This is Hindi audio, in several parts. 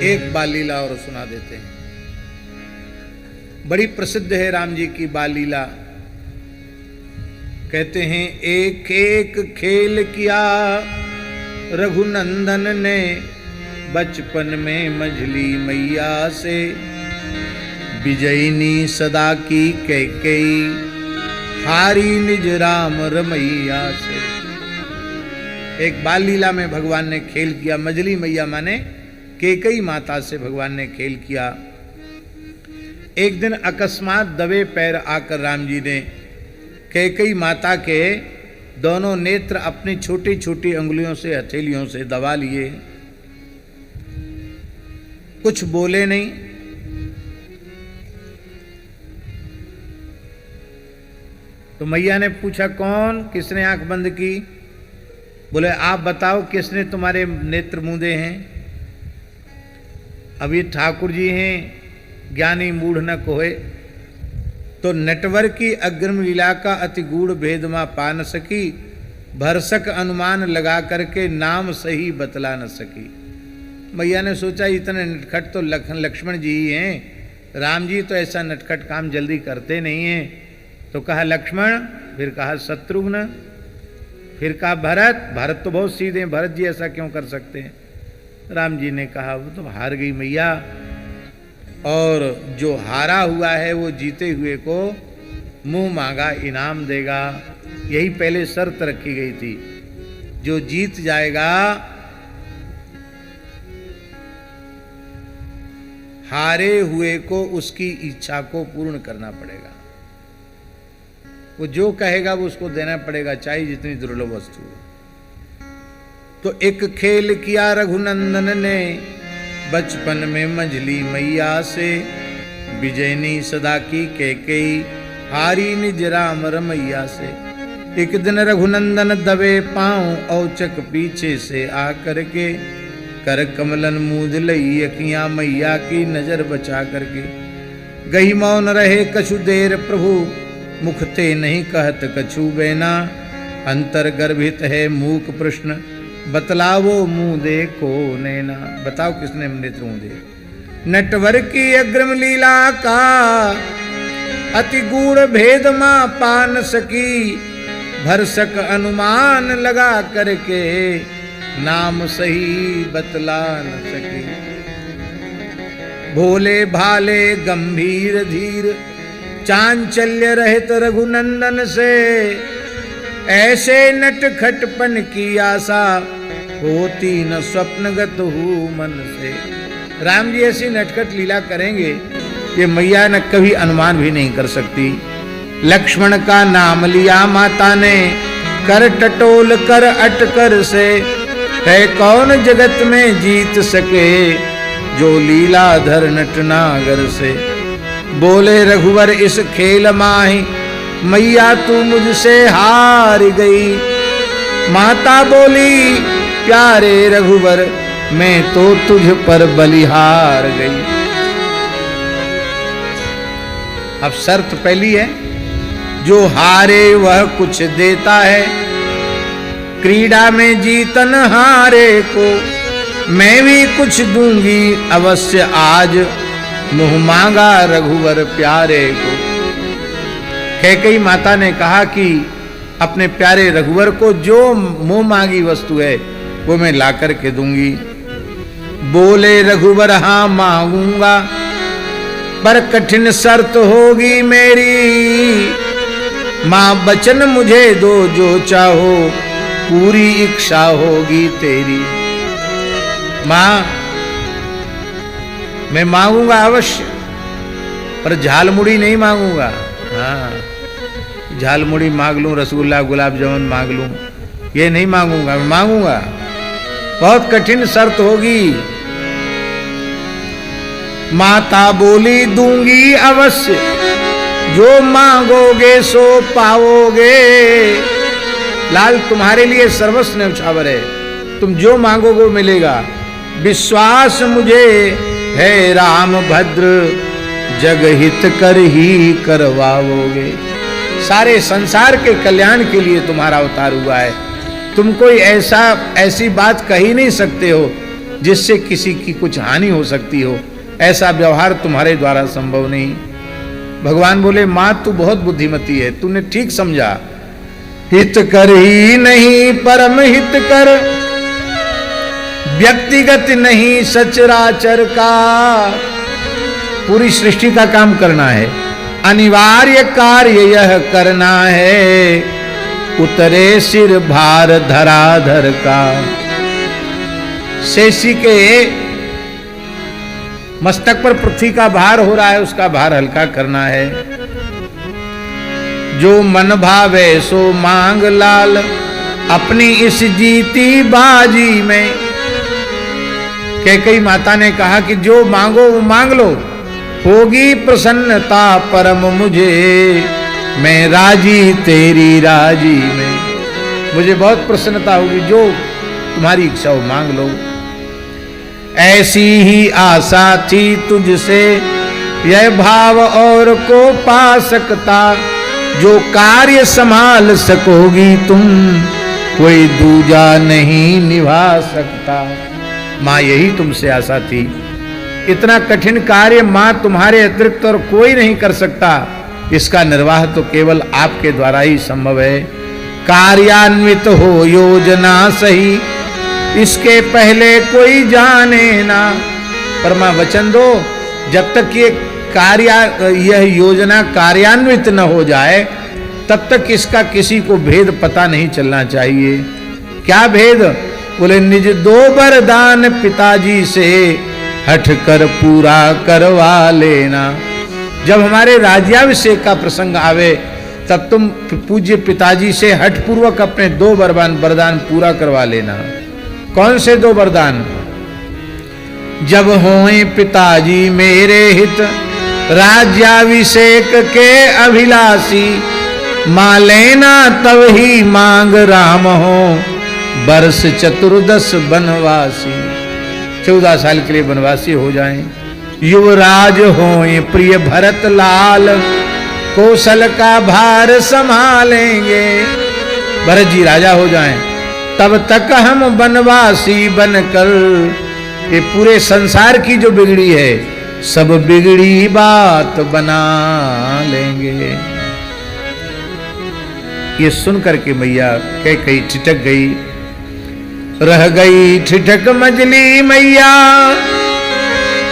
एक बाल लीला और सुना देते हैं। बड़ी प्रसिद्ध है राम जी की बाल लीला। कहते हैं एक एक खेल किया रघुनंदन ने, बचपन में मझली मैया से, विजयनी सदा की कैकेयी, हारी निज राम रमैया से। एक बाल लीला में भगवान ने खेल किया। मझली मैया माने कैकेयी माता से भगवान ने खेल किया। एक दिन अकस्मात दबे पैर आकर राम जी ने कैकेयी माता के दोनों नेत्र अपनी छोटी छोटी अंगुलियों से, हथेलियों से दबा लिए। कुछ बोले नहीं। तो मैया ने पूछा कौन, किसने आंख बंद की? बोले आप बताओ किसने तुम्हारे नेत्र मूंदे हैं? अभी ठाकुर जी हैं, ज्ञानी मूढ़ न कोहे। तो नटवर की अग्रिम लीला का अति गूढ़ भेद मां पा न सकी, भरसक अनुमान लगा करके नाम सही बतला न सकी। मैया ने सोचा इतने नटखट तो लक्ष्मण जी ही हैं, राम जी तो ऐसा नटखट काम जल्दी करते नहीं हैं। तो कहा लक्ष्मण, फिर कहा शत्रुघ्न, फिर कहा भरत। भरत तो बहुत सीधे हैं, भरत जी ऐसा क्यों कर सकते हैं? राम जी ने कहा वो तो हार गई मैया, और जो हारा हुआ है वो जीते हुए को मुंह मांगा इनाम देगा। यही पहले शर्त रखी गई थी, जो जीत जाएगा हारे हुए को उसकी इच्छा को पूर्ण करना पड़ेगा। वो जो कहेगा वो उसको देना पड़ेगा, चाहे जितनी दुर्लभ वस्तु हो। तो एक खेल किया रघुनंदन ने, बचपन में मझली मैया से, विजयनी सदा की कैकेयी, हारी निज राम रमैया से। एक दिन रघुनंदन दबे पांव औचक पीछे से आकर के, कर कमलन मूद लई अखियां मैया की नजर बचा करके। गही मौन रहे कछु देर प्रभु, मुख ते नहीं कहत कछु बेना। अंतर गर्भित है मूक प्रश्न, बतलावो मुंह दे को नैना। बताओ किसने नेत्र मुंह दे? नटवर की अग्रिम लीला का अति गूढ़ भेद मां पा न सकी, भरसक अनुमान लगा करके नाम सही बतला न सकी। भोले भाले गंभीर धीर, चांचल्य रहित रघुनंदन से, ऐसे नटखटपन की आशा होती न स्वप्नगत हूँ मन से। राम जी ऐसी नटखट लीला करेंगे ये मैया न कभी अनुमान भी नहीं कर सकती। लक्ष्मण का नाम लिया माता ने, कर टटोल कर अटकर से, है कौन जगत में जीत सके, जो लीलाधर नटनागर से। बोले रघुवर इस खेल माही, मैया तू मुझसे हार गई। माता बोली प्यारे रघुवर, मैं तो तुझ पर बलिहार गई। अब शर्त पहली है, जो हारे वह कुछ देता है, क्रीड़ा में जीतन हारे को, मैं भी कुछ दूंगी अवश्य आज, मुंह मांगा रघुवर प्यारे को। कैकेयी माता ने कहा कि अपने प्यारे रघुवर को जो मुंह मांगी वस्तु है वो मैं ला करके दूंगी। बोले रघुवर हाँ मांगूंगा, पर कठिन शर्त होगी मेरी। मां बचन मुझे दो जो चाहो, पूरी इच्छा होगी तेरी। मां मैं मांगूंगा अवश्य, पर झालमुड़ी नहीं मांगूंगा। हाँ, झालमुड़ी मांग लूं, रसगुल्ला गुलाब जामुन मांग लूं, ये नहीं मांगूंगा। मैं मांगूंगा, बहुत कठिन शर्त होगी। माता बोली दूंगी अवश्य, जो मांगोगे सो पाओगे। लाल तुम्हारे लिए सर्वस्व न्यौछावर है, तुम जो मांगोगे वो मिलेगा। विश्वास मुझे है राम भद्र, जग हित कर ही करवाओगे। सारे संसार के कल्याण के लिए तुम्हारा अवतार हुआ है। तुम कोई ऐसी बात कह ही नहीं सकते हो जिससे किसी की कुछ हानि हो सकती हो, ऐसा व्यवहार तुम्हारे द्वारा संभव नहीं। भगवान बोले मां तू बहुत बुद्धिमती है, तूने ठीक समझा। हित कर ही नहीं परम हित कर, व्यक्तिगत नहीं सचराचर का। पूरी सृष्टि का काम करना है, अनिवार्य कार्य यह करना है, उतरे सिर भार धराधर का। शेषी के मस्तक पर पृथ्वी का भार हो रहा है, उसका भार हल्का करना है। जो मन भावे सो मांग लाल, अपनी इस जीती बाजी में। कैकेयी माता ने कहा कि जो मांगो वो मांग लो, होगी प्रसन्नता परम मुझे, मैं राजी तेरी राजी में। मुझे बहुत प्रसन्नता होगी, जो तुम्हारी इच्छा हो मांग लो। ऐसी ही आशा थी तुझसे, यह भाव और को पा सकता, जो कार्य संभाल सकोगी तुम, कोई दूजा नहीं निभा सकता। मां यही तुमसे आशा थी, इतना कठिन कार्य मां तुम्हारे अतिरिक्त और कोई नहीं कर सकता, इसका निर्वाह तो केवल आपके द्वारा ही संभव है। कार्यान्वित हो योजना सही, इसके पहले कोई जाने ना। परमा वचन दो, जब तक यह योजना कार्यान्वित न हो जाए, तब तक इसका किसी को भेद पता नहीं चलना चाहिए। क्या भेद? बोले निज दो वरदान पिताजी से, हट कर पूरा करवा लेना। जब हमारे राज्याभिषेक का प्रसंग आवे, तब तुम पूज्य पिताजी से हठ पूर्वक अपने 2 वरदान पूरा करवा लेना। कौन से 2 वरदान? जब होए पिताजी मेरे हित, राज्याभिषेक के अभिलाषी, मां लेना तब ही मांग राम हो, वर्ष 14 बनवासी। 14 साल के लिए बनवासी हो जाएं। युवराज होए प्रिय भरत लाल, कौशल का भार संभालेंगे। भरत जी राजा हो जाएं, तब तक हम बनवासी बनकर ये पूरे संसार की जो बिगड़ी है, सब बिगड़ी बात बना लेंगे। ये सुन करके मैया कैकेयी ठिठक गई, रह गई ठिठक मजली मैया,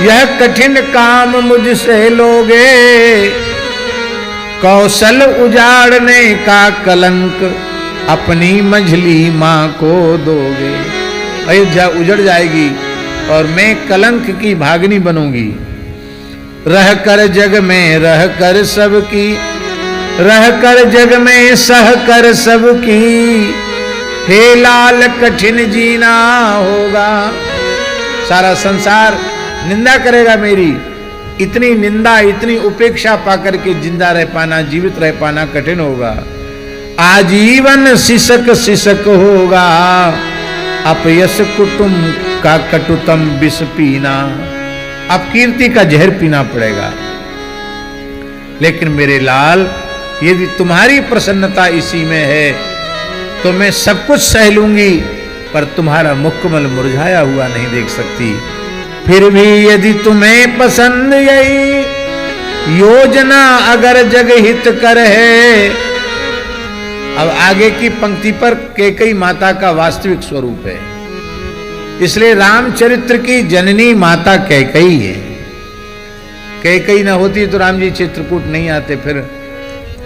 यह कठिन काम मुझसे लोगे, कौशल उजाड़ने का कलंक अपनी मंझली मां को दोगे। अयोध्या उजड़ जाएगी और मैं कलंक की भागनी बनूंगी। रह कर जग में रह कर सबकी, रह कर जग में सह कर सबकी, हे लाल कठिन जीना होगा। सारा संसार निंदा करेगा मेरी, इतनी निंदा इतनी उपेक्षा पाकर के जिंदा रह पाना, जीवित रह पाना कठिन होगा। आजीवन सिसक सिसक होगा, अपयश कुटुंब का कटुतम विष पीना। अपकीर्ति का जहर पीना पड़ेगा। लेकिन मेरे लाल, यदि तुम्हारी प्रसन्नता इसी में है तो मैं सब कुछ सह लूंगी, पर तुम्हारा मुखकमल मुरझाया हुआ नहीं देख सकती। फिर भी यदि तुम्हें पसंद यही योजना अगर जग हित कर है। अब आगे की पंक्ति पर कैकेयी माता का वास्तविक स्वरूप है, इसलिए रामचरित्र की जननी माता कैकेयी है। कैकेयी न होती तो राम जी चित्रकूट नहीं आते, फिर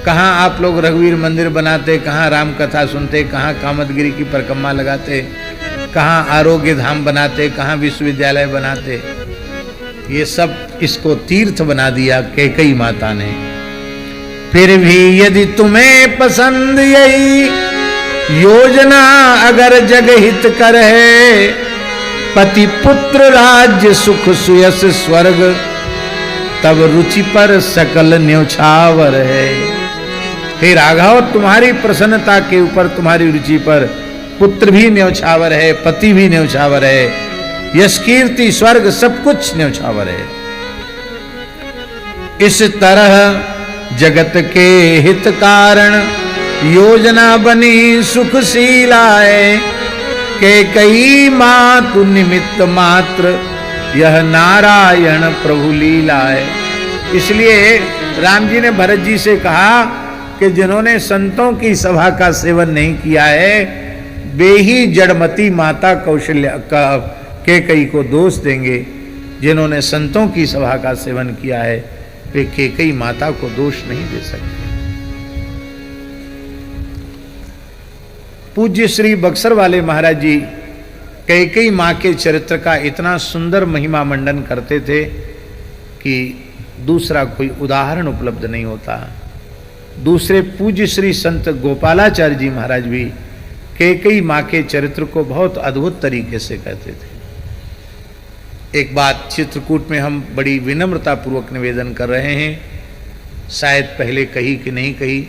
कहाँ आप लोग रघुवीर मंदिर बनाते, कहाँ राम कथा सुनते, कहाँ कामदगिरी की परिक्रमा लगाते, कहाँ आरोग्य धाम बनाते, कहाँ विश्वविद्यालय बनाते। ये सब इसको तीर्थ बना दिया कैकेयी माता ने। फिर भी यदि तुम्हें पसंद यही योजना अगर जग हित कर है, पति पुत्र राज्य सुख सुयस स्वर्ग, तब रुचि पर सकल न्योछावर है। हे राघव, तुम्हारी प्रसन्नता के ऊपर, तुम्हारी रुचि पर पुत्र भी न्योछावर है, पति भी न्योछावर है, यश कीर्ति स्वर्ग सब कुछ न्योछावर है। इस तरह जगत के हित कारण योजना बनी सुखशीलाए, कैकई मातु निमित्त मात्र, यह नारायण प्रभु लीला है। इसलिए राम जी ने भरत जी से कहा कि जिन्होंने संतों की सभा का सेवन नहीं किया है, वे ही जड़मती माता कौशल्या का कैकई को दोष देंगे। जिन्होंने संतों की सभा का सेवन किया है, वे कैकई माता को दोष नहीं दे सकते। पूज्य श्री बक्सर वाले महाराज जी कैकई माँ के चरित्र का इतना सुंदर महिमा मंडन करते थे कि दूसरा कोई उदाहरण उपलब्ध नहीं होता। दूसरे पूज्य श्री संत गोपालाचार्य जी महाराज भी कैकई माँ के चरित्र को बहुत अद्भुत तरीके से कहते थे। एक बात चित्रकूट में हम बड़ी विनम्रता पूर्वक निवेदन कर रहे हैं, शायद पहले कही कि नहीं कही,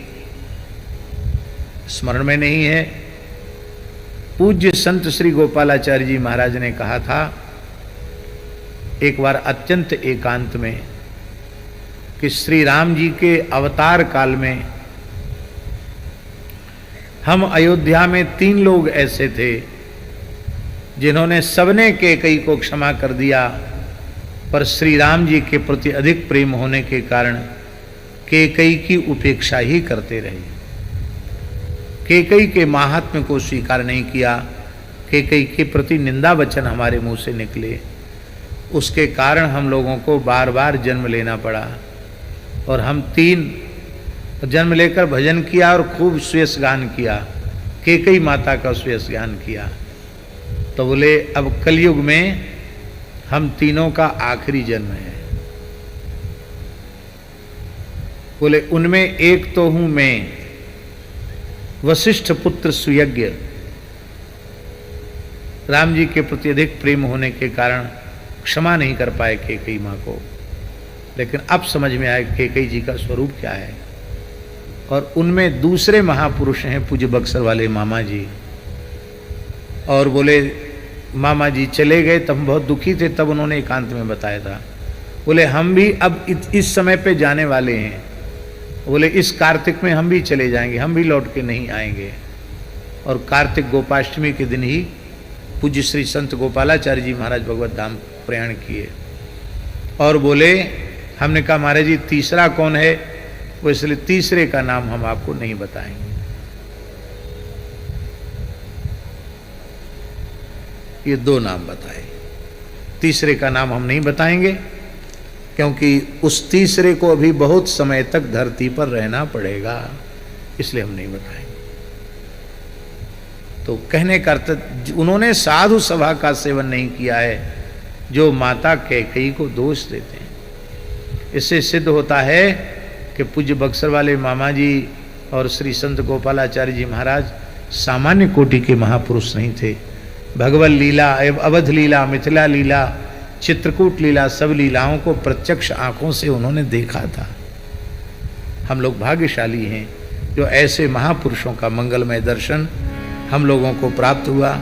स्मरण में नहीं है। पूज्य संत श्री गोपालाचार्य जी महाराज ने कहा था एक बार अत्यंत एकांत में कि श्री राम जी के अवतार काल में हम अयोध्या में 3 लोग ऐसे थे जिन्होंने सबने कैकई को क्षमा कर दिया, पर श्री राम जी के प्रति अधिक प्रेम होने के कारण कैकई की उपेक्षा ही करते रहे। कैकई के महात्म्य को स्वीकार नहीं किया, कैकई के प्रति निंदा वचन हमारे मुंह से निकले, उसके कारण हम लोगों को बार बार जन्म लेना पड़ा। और हम 3 जन्म लेकर भजन किया और खूब श्रेयस गान किया, कैकई माता का श्रेयस गान किया। तो बोले अब कलयुग में हम तीनों का आखिरी जन्म है। बोले उनमें एक तो हूं मैं, वशिष्ठ पुत्र सुयज्ञ। राम जी के प्रति अधिक प्रेम होने के कारण क्षमा नहीं कर पाए कैकई माँ को, लेकिन अब समझ में आया कैकई जी का स्वरूप क्या है। और उनमें दूसरे महापुरुष हैं पूज्य बक्सर वाले मामा जी। और बोले मामा जी चले गए तब हम बहुत दुखी थे, तब उन्होंने एकांत में बताया था। बोले हम भी अब इस समय पे जाने वाले हैं। बोले इस कार्तिक में हम भी चले जाएंगे, हम भी लौट के नहीं आएंगे। और कार्तिक गोपाष्टमी के दिन ही पूज्य श्री संत गोपालाचार्य जी महाराज भगवत धाम प्रयाण किए। और बोले हमने कहा महाराज जी तीसरा कौन है? वो इसलिए तीसरे का नाम हम आपको नहीं बताएंगे। ये 2 नाम बताए, तीसरे का नाम हम नहीं बताएंगे क्योंकि उस तीसरे को अभी बहुत समय तक धरती पर रहना पड़ेगा, इसलिए हम नहीं बताएंगे। तो कहने का अर्थ उन्होंने साधु सभा का सेवन नहीं किया है जो माता कैकई को दोष देते हैं। इससे सिद्ध होता है कि पूज्य बक्सर वाले मामा जी और श्री संत गोपालाचार्य जी महाराज सामान्य कोटि के महापुरुष नहीं थे। भगवत लीला, अवध लीला, मिथिला लीला, चित्रकूट लीला, सब लीलाओं को प्रत्यक्ष आंखों से उन्होंने देखा था। हम लोग भाग्यशाली हैं जो ऐसे महापुरुषों का मंगलमय दर्शन हम लोगों को प्राप्त हुआ।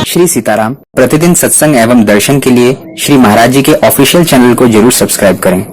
श्री सीताराम प्रतिदिन सत्संग एवं दर्शन के लिए श्री महाराज जी के ऑफिशियल चैनल को जरूर सब्सक्राइब करें।